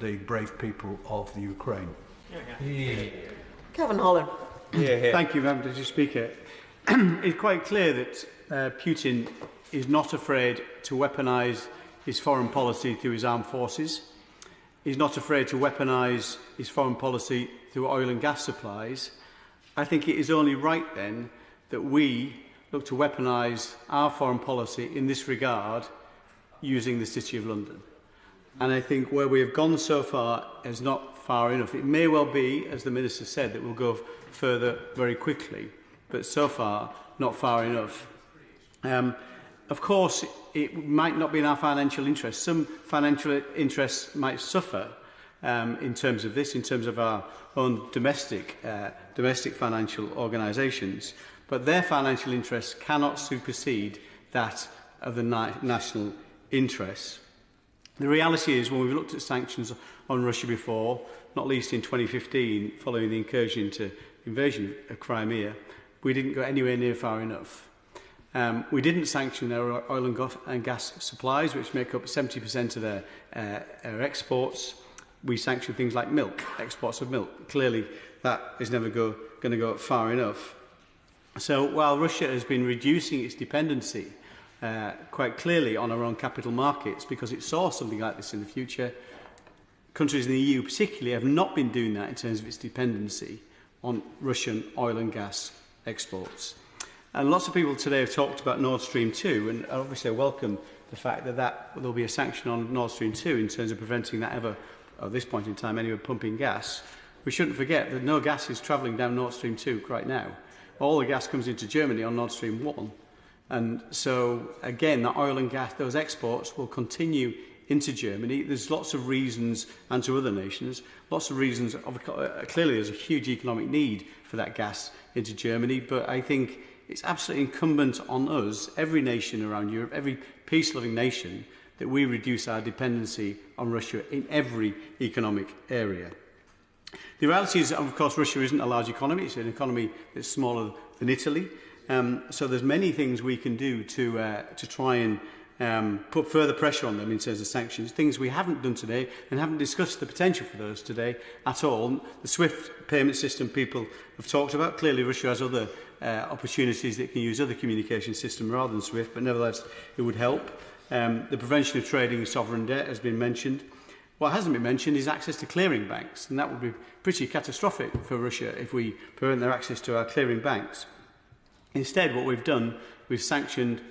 the brave people of the Ukraine. Kevin Holland. Thank you, Madam Deputy Speaker. It's quite clear that Putin is not afraid to weaponise his foreign policy through his armed forces. He's not afraid to weaponise his foreign policy through oil and gas supplies. I think it is only right then that we look to weaponise our foreign policy in this regard using the City of London. And I think where we have gone so far is not far enough. It may well be, as the Minister said, that we'll go further very quickly, but so far not far enough. Of course, it might not be in our financial interest. Some financial interests might suffer in terms of this, in terms of our own domestic financial organisations, but their financial interests cannot supersede that of the national interests. The reality is, when we've looked at sanctions on Russia before, not least in 2015, following the invasion of Crimea, we didn't go anywhere near far enough. We didn't sanction their oil and gas supplies, which make up 70% of their exports. We sanctioned things like milk, exports of milk. Clearly, that is never going to go far enough. So while Russia has been reducing its dependency quite clearly on our own capital markets, because it saw something like this in the future, countries in the EU particularly have not been doing that in terms of its dependency on Russian oil and gas exports. And lots of people today have talked about Nord Stream 2, and obviously I welcome the fact that there will be a sanction on Nord Stream 2 in terms of preventing that ever, at this point in time anyway, pumping gas. We shouldn't forget that no gas is travelling down Nord Stream 2 right now. All the gas comes into Germany on Nord Stream 1. And so, again, that oil and gas, those exports will continue into Germany. There's lots of reasons, and to other nations, lots of reasons. Clearly, there's a huge economic need for that gas into Germany, but I think it's absolutely incumbent on us, every nation around Europe, every peace-loving nation, that we reduce our dependency on Russia in every economic area. The reality is, of course, Russia isn't a large economy. It's an economy that's smaller than Italy. So there's many things we can do to try and put further pressure on them in terms of sanctions, things we haven't done today and haven't discussed the potential for those today at all. The SWIFT payment system people have talked about. Clearly, Russia has other opportunities that it can use other communication systems rather than SWIFT, but nevertheless, it would help. The prevention of trading sovereign debt has been mentioned. What hasn't been mentioned is access to clearing banks, and that would be pretty catastrophic for Russia if we prevent their access to our clearing banks. Instead, what we've done, we've sanctioned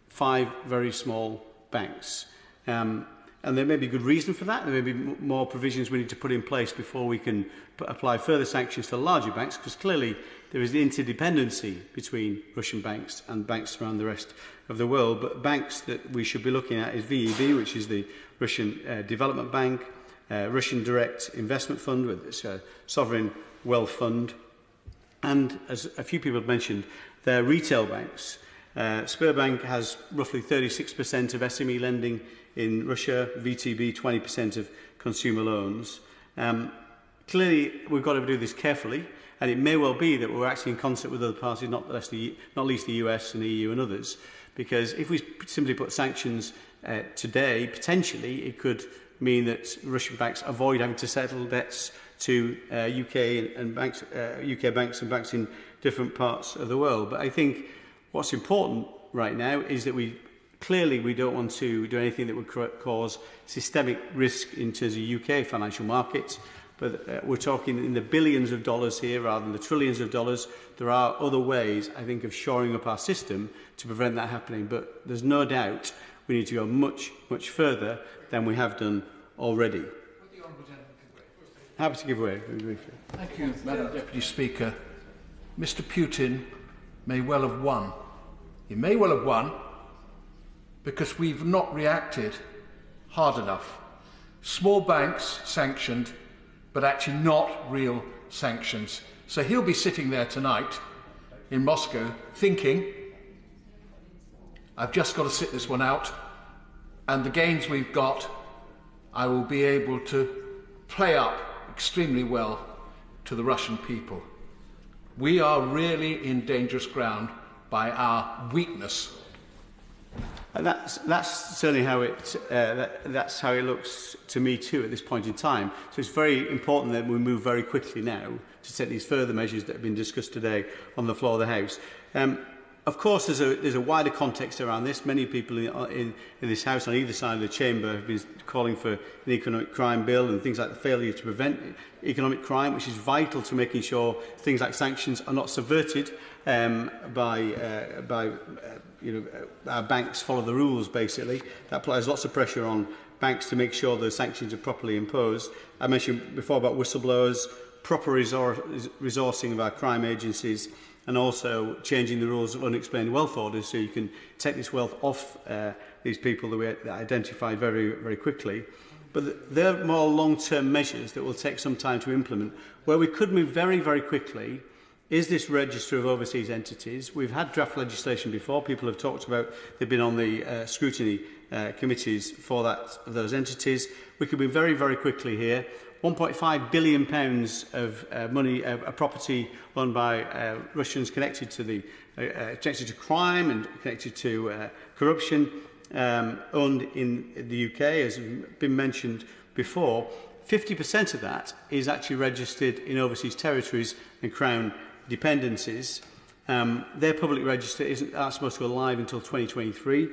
5 very small banks. And there may be good reason for that. There may be more provisions we need to put in place before we can apply further sanctions to larger banks, because clearly there is interdependency between Russian banks and banks around the rest of the world. But banks that we should be looking at is VEB, which is the Russian Development Bank, Russian Direct Investment Fund with its Sovereign Wealth Fund, and, as a few people have mentioned, their retail banks. Sberbank has roughly 36% of SME lending in Russia, VTB 20% of consumer loans. Clearly, we've got to do this carefully, and it may well be that we're actually in concert with other parties, not least the US and the EU and others, because if we simply put sanctions today, potentially it could mean that Russian banks avoid having to settle debts to UK banks and banks in different parts of the world. But I think what's important right now is that we don't want to do anything that would cause systemic risk in terms of UK financial markets. But we're talking in the billions of dollars here rather than the trillions of dollars. There are other ways, I think, of shoring up our system to prevent that happening. But there's no doubt we need to go much, much further than we have done already. Happy to give way. Thank you, Madam Deputy Speaker. Mr. Putin may well have won. He may well have won because we've not reacted hard enough. Small banks sanctioned, but actually not real sanctions. So he'll be sitting there tonight in Moscow thinking, I've just got to sit this one out, and the gains we've got, I will be able to play up extremely well to the Russian people. We are really in dangerous ground by our weakness. And that's certainly how that's how it looks to me too at this point in time. So it's very important that we move very quickly now to take these further measures that have been discussed today on the floor of the House. Of course, there's a wider context around this. Many people in this House on either side of the chamber have been calling for an economic crime bill and things like the failure to prevent economic crime, which is vital to making sure things like sanctions are not subverted by our banks follow the rules, basically. That applies lots of pressure on banks to make sure the sanctions are properly imposed. I mentioned before about whistleblowers, proper resourcing of our crime agencies, and also changing the rules of unexplained wealth orders so you can take this wealth off these people that we identified very, very quickly. But they're more long-term measures that will take some time to implement. Where we could move very, very quickly is this register of overseas entities. We've had draft legislation before. People have talked about, they've been on the scrutiny committees for those entities. We could move very, very quickly here. £1.5 billion of money, property owned by Russians connected to crime and connected to corruption, owned in the UK, as has been mentioned before. 50% of that is actually registered in overseas territories and Crown dependencies. Their public register aren't supposed to go live until 2023.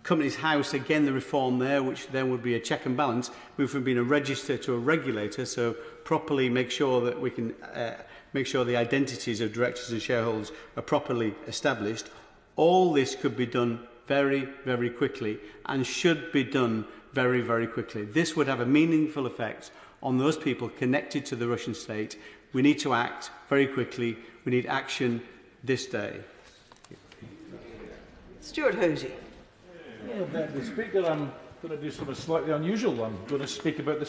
Companies House, again, the reform there, which then would be a check and balance, move from being a register to a regulator, so properly make sure that we can make sure the identities of directors and shareholders are properly established. All this could be done very, very quickly and should be done very, very quickly. This would have a meaningful effect on those people connected to the Russian state. We need to act very quickly. We need action this day. Stuart Hosey. Well, Deputy Speaker, I'm going to do something slightly unusual. I'm going to speak about the